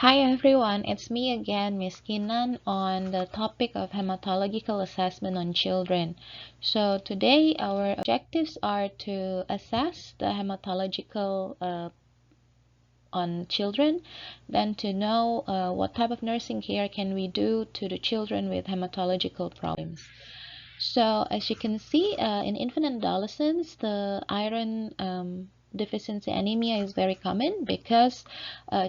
Hi everyone, it's me again, Miss Kinan, on the topic of hematological assessment on children. So today our objectives are to assess the hematological on children, then to know what type of nursing care can we do to the children with hematological problems. So as you can see, in infant adolescents, the iron deficiency anemia is very common because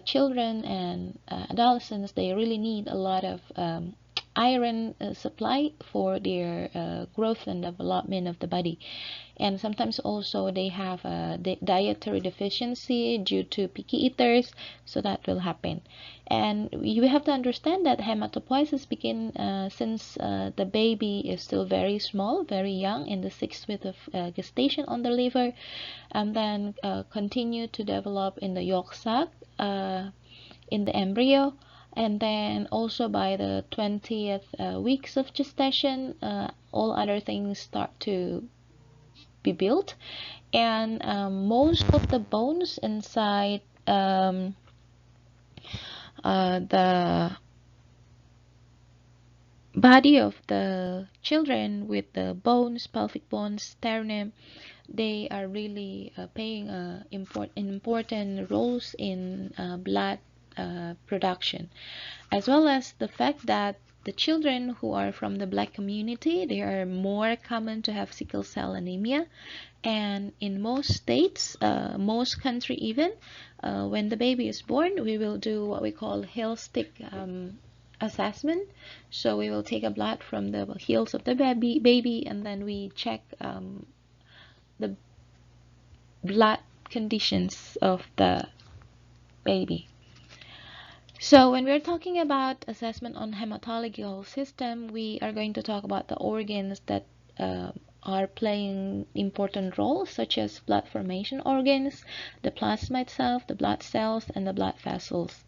children and adolescents, they really need a lot of iron supply for their growth and development of the body. And sometimes also they have a dietary deficiency due to picky eaters, so that will happen. And you have to understand that hematopoiesis begin since the baby is still very small, very young, in the 6th week of gestation on the liver, and then continue to develop in the yolk sac, in the embryo, and then also by the 20th weeks of gestation, all other things start to be built. And most of the bones inside the body of the children, with the bones, pelvic bones, sternum, they are really playing important roles in blood production, as well as the fact that the children who are from the black community, they are more common to have sickle cell anemia. And in most states, most country even, when the baby is born, we will do what we call heel stick assessment. So we will take a blood from the heels of the baby, and then we check the blood conditions of the baby. So when we're talking about assessment on hematological system, we are going to talk about the organs that uh, are playing important roles, such as blood formation organs, the plasma itself, the blood cells, and the blood vessels.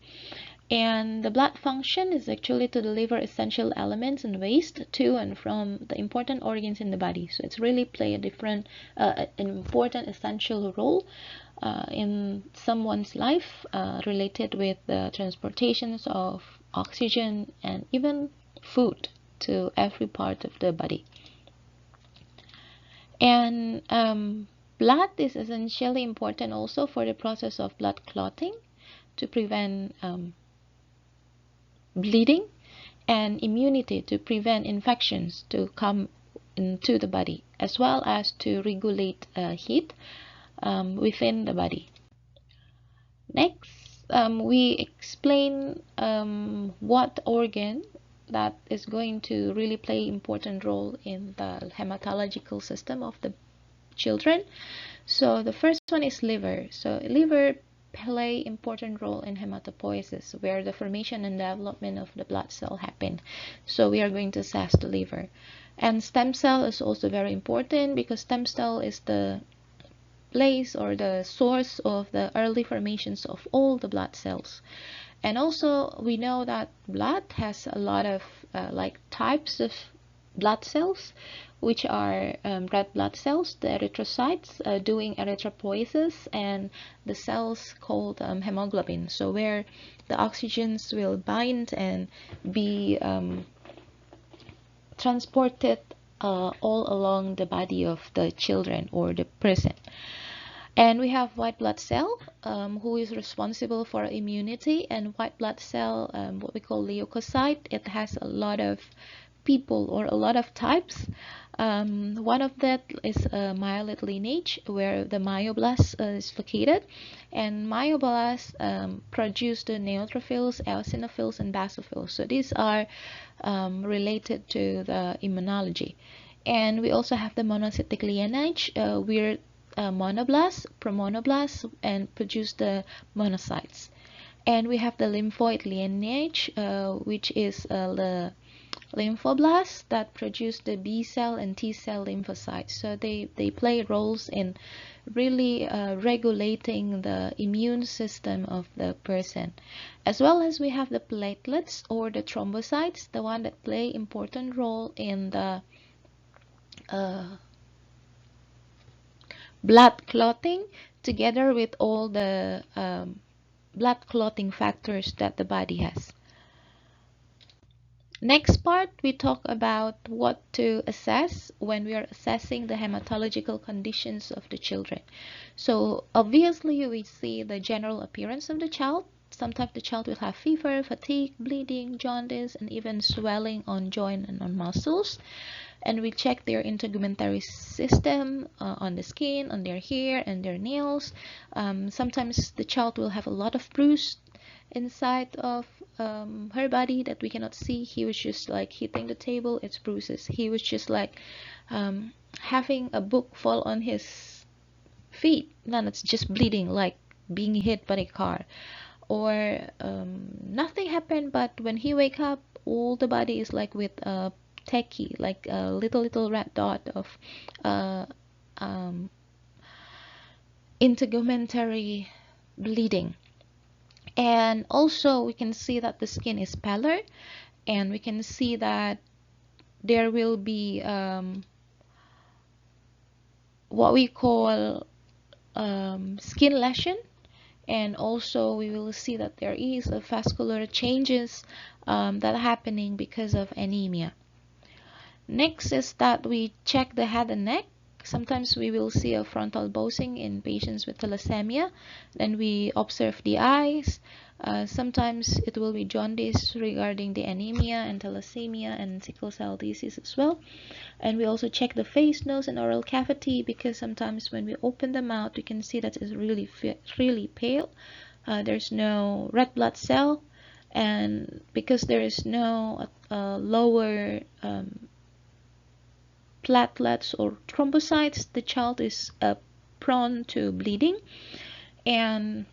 And the blood function is actually to deliver essential elements and waste to and from the important organs in the body. So it's really play an important essential role in someone's life, related with the transportations of oxygen and even food to every part of the body. And blood is essentially important also for the process of blood clotting, to prevent bleeding, and immunity, to prevent infections to come into the body, as well as to regulate heat within the body. Next, we explain what organ that is going to really play important role in the hematological system of the children. So the first one is liver. So liver play important role in hematopoiesis, where the formation and development of the blood cell happen. So we are going to assess the liver. And stem cell is also very important, because stem cell is the place or the source of the early formations of all the blood cells. And also we know that blood has a lot of types of blood cells, which are red blood cells, the erythrocytes doing erythropoiesis, and the cells called hemoglobin, so where the oxygens will bind and be transported all along the body of the children or the person. And we have white blood cell, who is responsible for immunity. And white blood cell, what we call leukocyte, it has a lot of people or a lot of types. One of that is a myeloid lineage, where the myoblast is located, and myoblasts produce the neutrophils, eosinophils, and basophils. So these are related to the immunology. And we also have the monocytic lineage, where monoblasts, promonoblasts, and produce the monocytes. And we have the lymphoid lineage, which is the lymphoblasts that produce the B cell and T cell lymphocytes. So they play roles in really regulating the immune system of the person. As well as we have the platelets or the thrombocytes, the one that play important role in the blood clotting, together with all the blood clotting factors that the body has. Next part, we talk about what to assess when we are assessing the hematological conditions of the children. So obviously we see the general appearance of the child. Sometimes the child will have fever, fatigue, bleeding, jaundice, and even swelling on joint and on muscles. And we check their integumentary system on the skin, on their hair, and their nails. Sometimes the child will have a lot of bruise inside of her body that we cannot see. He was just like hitting the table, it's bruises. He was just like having a book fall on his feet, then it's just bleeding, like being hit by a car. Or nothing happened, but when he wake up, all the body is like with a techie, like a little red dot of uh, um, integumentary bleeding. And also we can see that the skin is paler, and we can see that there will be what we call skin lesion, and also we will see that there is a vascular changes that are happening because of anemia. Next is that we check the head and neck. Sometimes we will see a frontal bossing in patients with thalassemia. Then we observe the eyes. Sometimes it will be jaundice regarding the anemia and thalassemia and sickle cell disease as well. And we also check the face, nose, and oral cavity, because sometimes when we open the mouth, we can see that it's really pale. There's no red blood cell, and because there is no lower platelets or thrombocytes, the child is prone to bleeding. And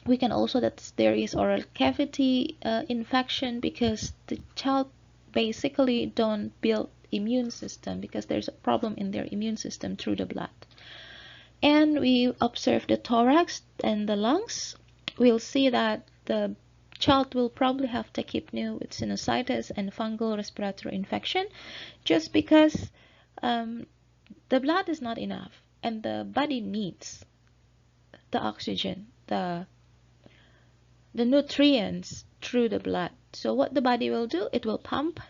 we can also that there is oral cavity infection, because the child basically don't build immune system, because there's a problem in their immune system through the blood. And we observe the thorax and the lungs. We'll see that the child will probably have tachypnea with sinusitis and fungal respiratory infection, just because the blood is not enough and the body needs the oxygen, the nutrients through the blood. So what the body will do, it will pump,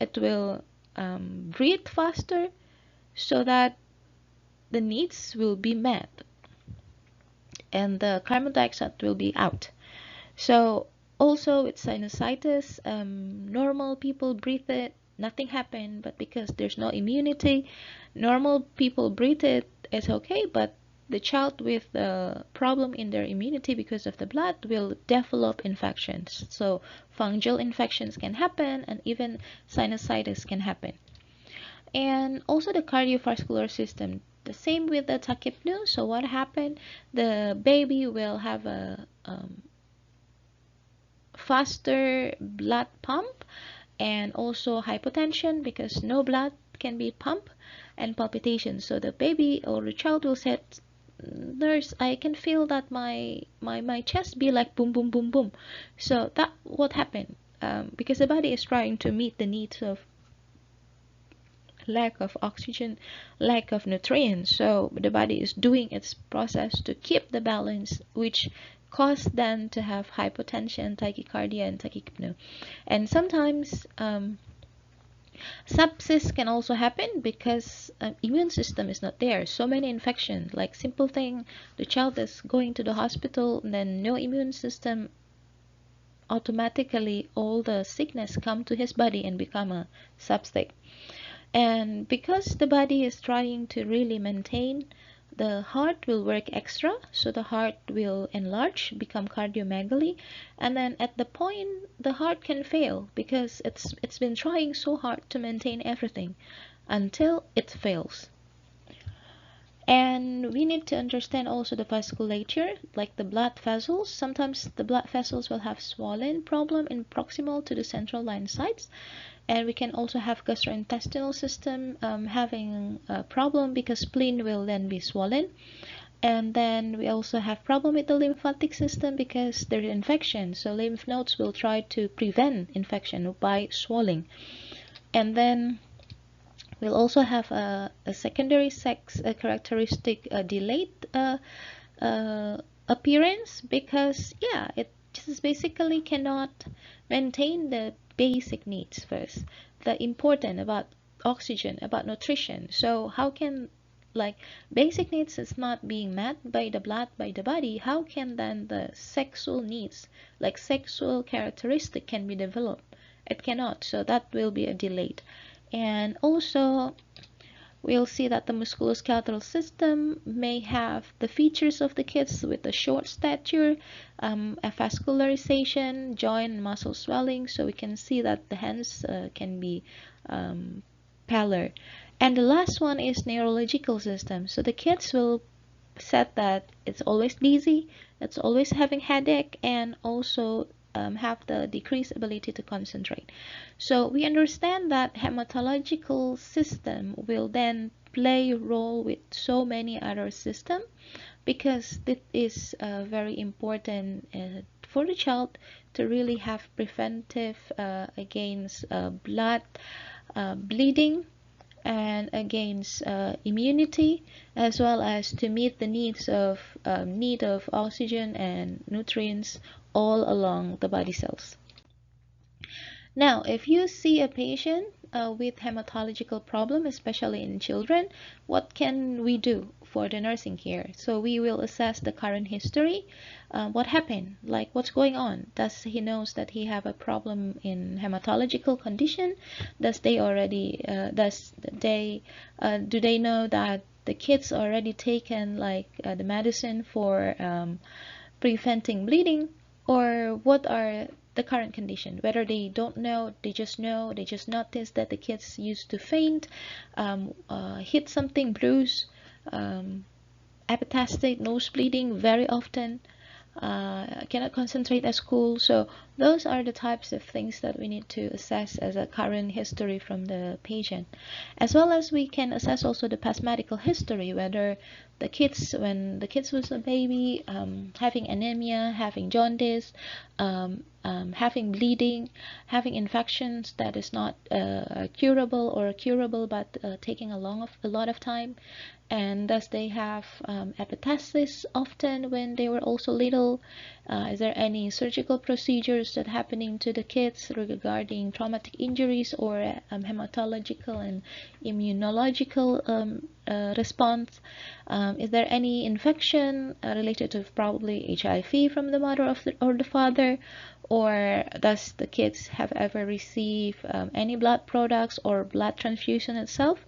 it will breathe faster, so that the needs will be met and the carbon dioxide will be out. So also with sinusitis, normal people breathe it, nothing happened, but because there's no immunity, normal people breathe it, it's okay, but the child with the problem in their immunity because of the blood will develop infections. So fungal infections can happen, and even sinusitis can happen. And also the cardiovascular system, the same with the tachypnea. So what happened, the baby will have a faster blood pump, and also hypotension because no blood can be pumped, and palpitations. So the baby or the child will say, nurse, I can feel that my chest be like boom boom boom boom. So that what happened, because the body is trying to meet the needs of lack of oxygen, lack of nutrients. So the body is doing its process to keep the balance, which cause them to have hypotension, tachycardia, and tachypnea. And sometimes sepsis can also happen because immune system is not there. So many infections, like simple thing, the child is going to the hospital, and then no immune system, automatically all the sickness come to his body and become a septic. And because the body is trying to really maintain, the heart will work extra, so the heart will enlarge, become cardiomegaly, and then at the point the heart can fail, because it's been trying so hard to maintain everything until it fails. And we need to understand also the vasculature, like the blood vessels. Sometimes the blood vessels will have swollen problem in proximal to the central line sites. And we can also have gastrointestinal system having a problem, because spleen will then be swollen. And then we also have problem with the lymphatic system because there's infection. So lymph nodes will try to prevent infection by swelling. And then we'll also have a secondary sex characteristic, delayed appearance, because yeah, it just basically cannot maintain the basic needs first, the important about oxygen, about nutrition. So how can, like, basic needs is not being met by the blood, by the body, how can then the sexual needs, like sexual characteristic, can be developed? It cannot, so that will be a delayed. And also we'll see that the musculoskeletal system may have the features of the kids with a short stature, a vascularization, joint and muscle swelling, so we can see that the hands can be um, paler. And the last one is neurological system. So the kids will said that it's always dizzy, it's always having headache, and also have the decreased ability to concentrate. So we understand that hematological system will then play a role with so many other systems, because it is very important for the child to really have preventive against blood bleeding, and against immunity, as well as to meet the need of oxygen and nutrients all along the body cells. Now, if you see a patient with hematological problem, especially in children, what can we do for the nursing care? So we will assess the current history. What happened? Like, what's going on? Does he knows that he have a problem in hematological condition? Does they do they know that the kids already taken like the medicine for preventing bleeding, or what are the current condition? Whether they don't know, they just notice that the kids used to faint, hit something, bruise, epitastic, nose bleeding very often, cannot concentrate at school. So those are the types of things that we need to assess as a current history from the patient, as well as we can assess also the past medical history, whether the kids, when the kids was a baby, having anemia, having jaundice, having bleeding, having infections that is not curable, or curable but taking a lot of time, and thus they have epistaxis often when they were also little. Is there any surgical procedures that happening to the kids regarding traumatic injuries, or hematological and immunological response? Is there any infection related to probably HIV from the mother or the father? Or does the kids have ever received any blood products or blood transfusion itself?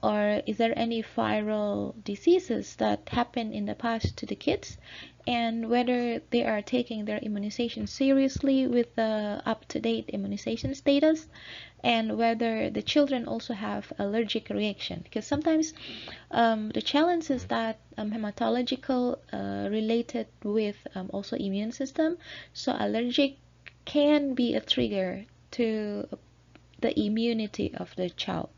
Or is there any viral diseases that happen in the past to the kids, and whether they are taking their immunization seriously with the up-to-date immunization status, and whether the children also have allergic reaction, because sometimes the challenge is that hematological related with also immune system, so allergic can be a trigger to the immunity of the child.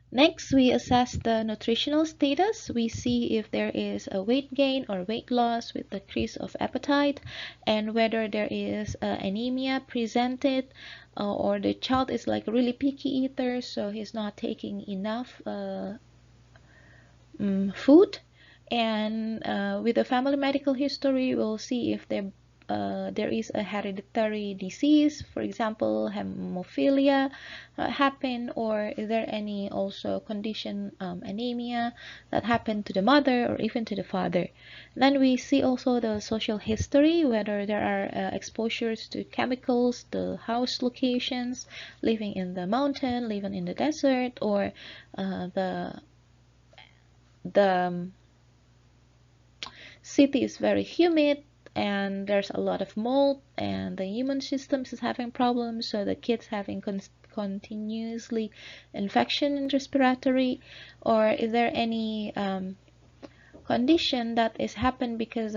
Next, we assess the nutritional status. We see if there is a weight gain or weight loss with decrease of appetite, and whether there is anemia presented, or the child is like a really picky eater, so he's not taking enough food. And with the family medical history, we'll see if there is a hereditary disease, for example, hemophilia happen, or is there any also condition, anemia, that happened to the mother or even to the father. Then we see also the social history, whether there are exposures to chemicals, the house locations, living in the mountain, living in the desert, or the city is very humid and there's a lot of mold, and the immune system is having problems, so the kids having continuously infection and respiratory. Or is there any condition that is happened because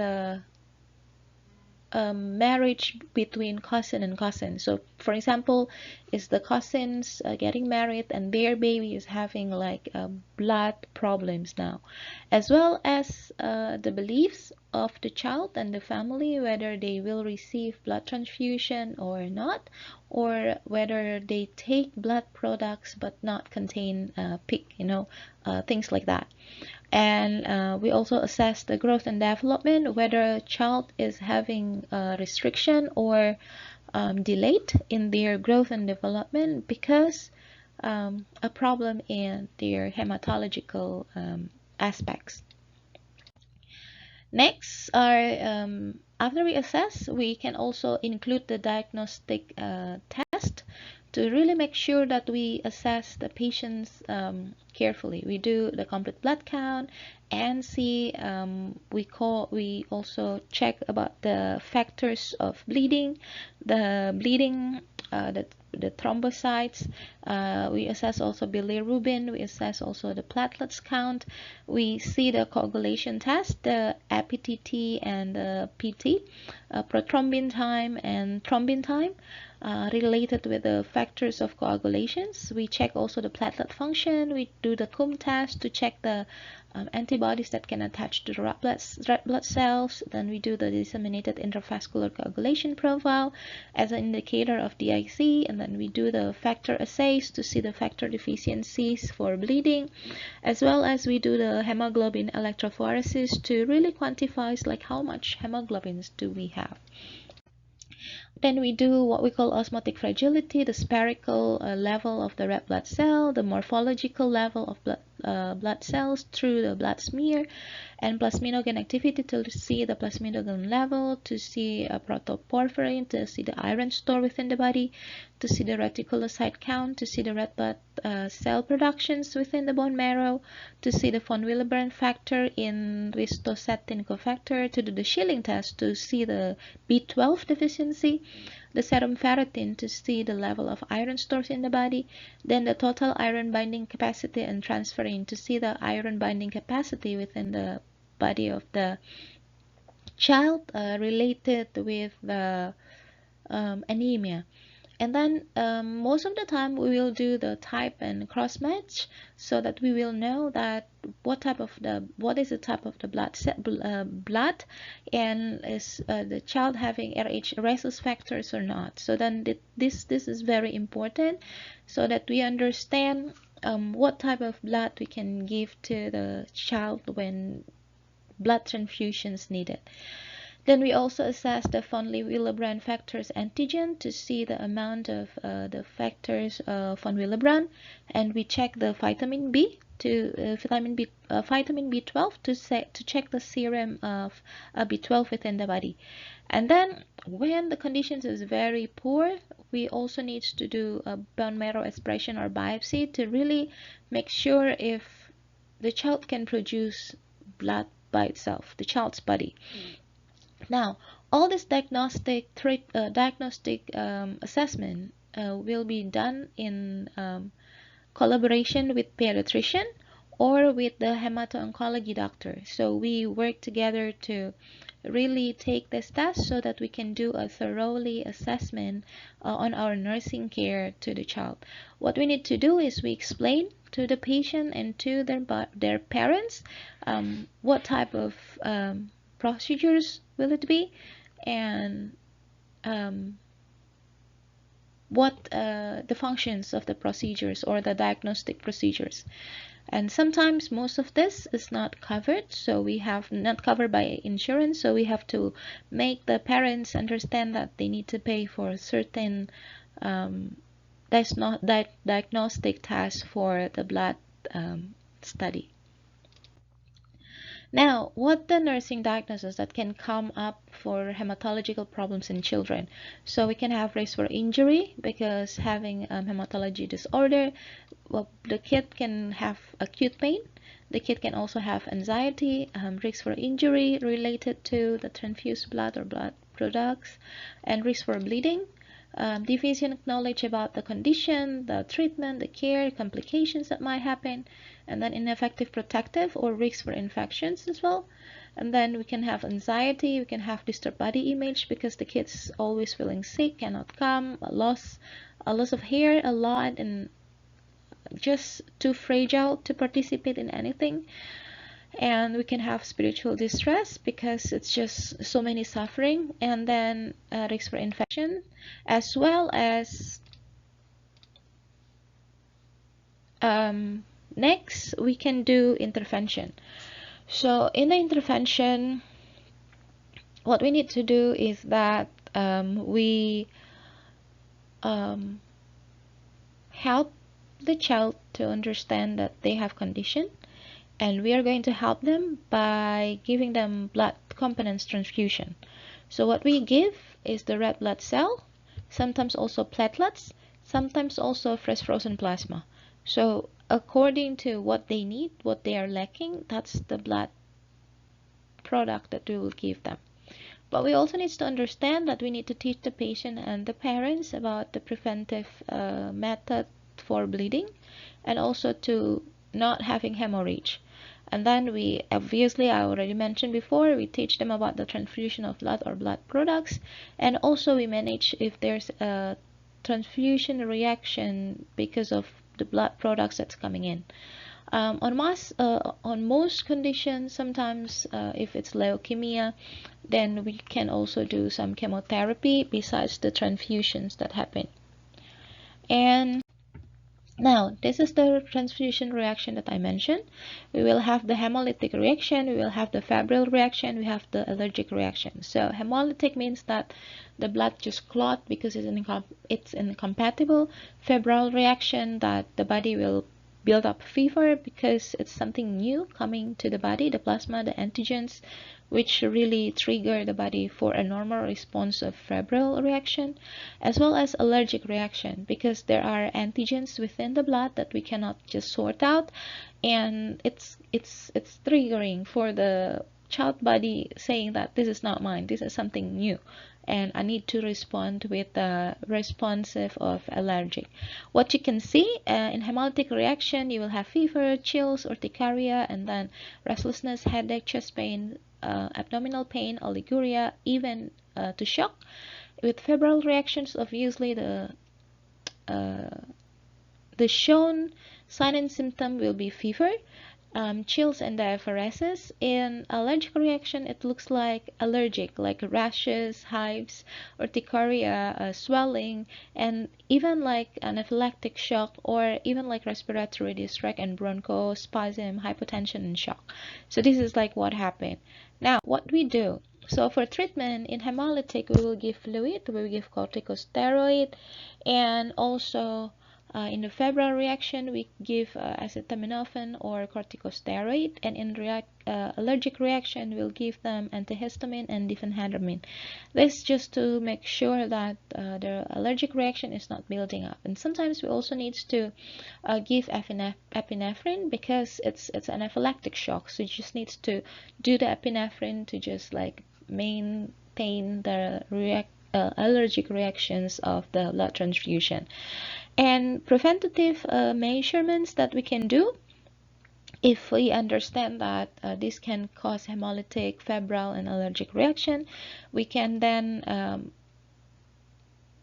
marriage between cousin and cousin. So for example, is the cousins getting married and their baby is having like blood problems now, as well as the beliefs of the child and the family, whether they will receive blood transfusion or not, or whether they take blood products but not contain pig, things like that. And we also assess the growth and development, whether a child is having restriction or delayed in their growth and development because a problem in their hematological aspects. Next are, after we assess, we can also include the diagnostic test to really make sure that we assess the patients carefully. We do the complete blood count and see, we also check about the factors of bleeding, the bleeding, the thrombocytes. We assess also bilirubin. We assess also the platelets count. We see the coagulation test, the APTT and the PT, prothrombin time and thrombin time. Related with the factors of coagulations. We check also the platelet function. We do the CUM test to check the antibodies that can attach to the red blood cells. Then we do the disseminated intravascular coagulation profile as an indicator of DIC, and then we do the factor assays to see the factor deficiencies for bleeding, as well as we do the hemoglobin electrophoresis to really quantify like how much hemoglobins do we have. Then we do what we call osmotic fragility, the spherical level of the red blood cell, the morphological level of blood cells through the blood smear, and plasminogen activity to see the plasminogen level, to see a protoporphyrin, to see the iron store within the body, to see the reticulocyte count, to see the red blood cell productions within the bone marrow, to see the von Willebrand factor in ristocetin cofactor, to do the Schilling test to see the B12 deficiency, the serum ferritin to see the level of iron stores in the body, then the total iron binding capacity and transferrin to see the iron binding capacity within the body of the child related with the anemia. And then most of the time we will do the type and cross match so that we will know that what is the type of the blood and is the child having RH rhesus factors or not. So then this is very important so that we understand what type of blood we can give to the child when blood transfusions needed. Then we also assess the von Willebrand factors antigen to see the amount of the factors von Willebrand, and we check the vitamin B to vitamin B12 to check the serum of B12 within the body. And then when the conditions is very poor, we also need to do a bone marrow aspiration or biopsy to really make sure if the child can produce blood by itself, the child's body. Now, all this diagnostic assessment will be done in collaboration with pediatrician or with the hemato-oncology doctor. So we work together to really take this test so that we can do a thoroughly assessment on our nursing care to the child. What we need to do is we explain to the patient and to their parents what type of procedures will it be, and what the functions of the procedures or the diagnostic procedures. And sometimes most of this is not covered, so we have not covered by insurance, so we have to make the parents understand that they need to pay for certain diagnostic tests for the blood study. Now, what the nursing diagnosis that can come up for hematological problems in children? So we can have risk for injury because having hematology disorder, well, the kid can have acute pain. The kid can also have anxiety, risk for injury related to the transfused blood or blood products, and risk for bleeding. Deficient knowledge about the condition, the treatment, the care, complications that might happen, and then ineffective protective or risk for infections as well. And then we can have anxiety, we can have disturbed body image because the kid's always feeling sick, cannot come, a loss of hair a lot, and just too fragile to participate in anything. And we can have spiritual distress because it's just so many suffering, and then risk for infection, as well as next we can do intervention. So in the intervention, what we need to do is that we help the child to understand that they have condition, and we are going to help them by giving them blood components transfusion. So what we give is the red blood cell, sometimes also platelets, sometimes also fresh frozen plasma. So according to what they need, what they are lacking, that's the blood product that we will give them. But we also need to understand that we need to teach the patient and the parents about the preventive method for bleeding, and also to not having hemorrhage. And then we, obviously, I already mentioned before, we teach them about the transfusion of blood or blood products, and also we manage if there's a transfusion reaction because of the blood products that's coming in. On most conditions, sometimes if it's leukemia, then we can also do some chemotherapy besides the transfusions that happen. And now, this is the transfusion reaction that I mentioned. We will have the hemolytic reaction, we will have the febrile reaction, we have the allergic reaction. So hemolytic means that the blood just clot because it's incompatible. Febrile reaction, that the body will build up fever because it's something new coming to the body, the plasma, the antigens, which really trigger the body for a normal response of febrile reaction, as well as allergic reaction, because there are antigens within the blood that we cannot just sort out, and it's triggering for the child body, saying that this is not mine, this is something new, and I need to respond with responsive of allergic. What you can see in hemolytic reaction, you will have fever, chills, urticaria, and then restlessness, headache, chest pain, abdominal pain, oliguria, even to shock. With febrile reactions, obviously the shown sign and symptom will be fever, chills, and diaphoresis. In allergic reaction, it looks like allergic, like rashes, hives, urticaria, swelling, and even like anaphylactic shock, or even like respiratory distress and bronchospasm, hypotension, and shock. So this is like what happened. Now, what we do. So for treatment in hemolytic, we will give fluid, we will give corticosteroid, and also in the febrile reaction, we give acetaminophen or corticosteroid, and in allergic reaction, we'll give them antihistamine and diphenhydramine. This just to make sure that the allergic reaction is not building up. And sometimes we also need to give epinephrine because it's an anaphylactic shock. So you just need to do the epinephrine to just like maintain the allergic reactions of the blood transfusion. And preventative measurements that we can do, if we understand that this can cause hemolytic, febrile, and allergic reaction, we can then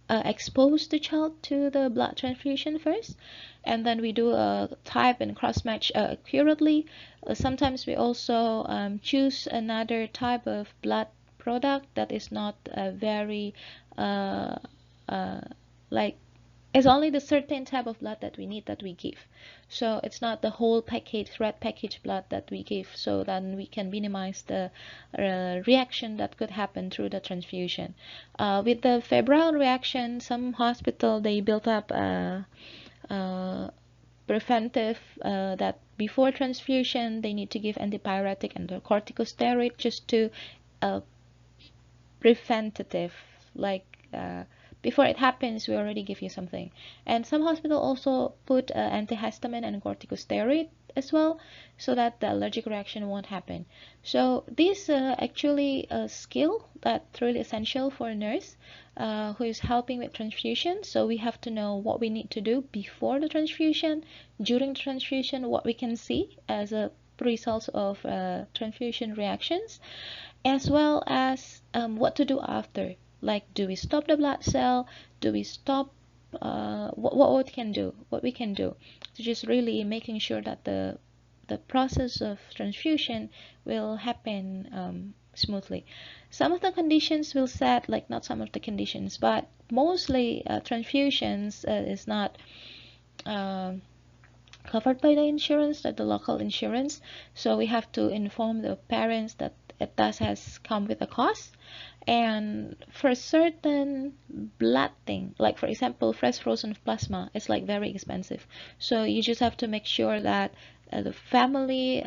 expose the child to the blood transfusion first, and then we do a type and cross-match accurately. Sometimes we also choose another type of blood product that is not very like it's only the certain type of blood that we need that we give. So it's not the whole package, red package blood that we give, so then we can minimize the reaction that could happen through the transfusion. With the febrile reaction, some hospital, they built up preventive that before transfusion, they need to give antipyretic and the corticosteroid just to preventative, like before it happens, we already give you something. And some hospital also put antihistamine and corticosteroid as well, so that the allergic reaction won't happen. So this actually a skill that's really essential for a nurse who is helping with transfusion. So we have to know what we need to do before the transfusion, during the transfusion, what we can see as a results of transfusion reactions, as well as what to do after. Like, do we stop the blood cell? Do we stop? What we can do. So just really making sure that the process of transfusion will happen smoothly. Some of the conditions will set, like not some of the conditions, but mostly transfusions is not covered by the insurance, the local insurance. So we have to inform the parents that it does has come with a cost. And for certain blood thing, like for example fresh frozen plasma, it's like very expensive. So you just have to make sure that the family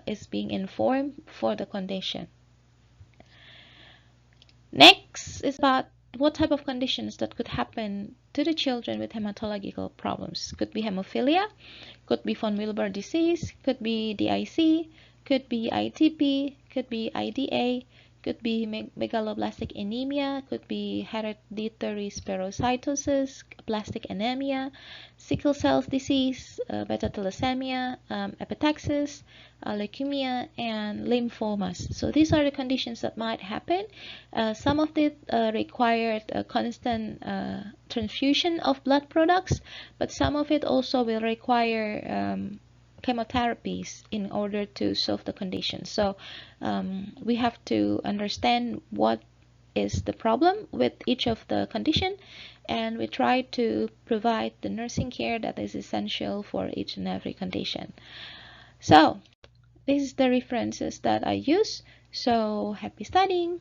is being informed for the condition. Next is about what type of conditions that could happen to the children with hematological problems. Could be hemophilia, could be von Willebrand disease, could be DIC, could be ITP, could be IDA, could be megaloblastic anemia, could be hereditary spherocytosis, plastic anemia, sickle cell disease, beta thalassemia, epistaxis, leukemia, and lymphomas. So these are the conditions that might happen. Some of it required a constant transfusion of blood products, but some of it also will require chemotherapies in order to solve the condition. So we have to understand what is the problem with each of the condition, and we try to provide the nursing care that is essential for each and every condition. So this is the references that I use. So happy studying!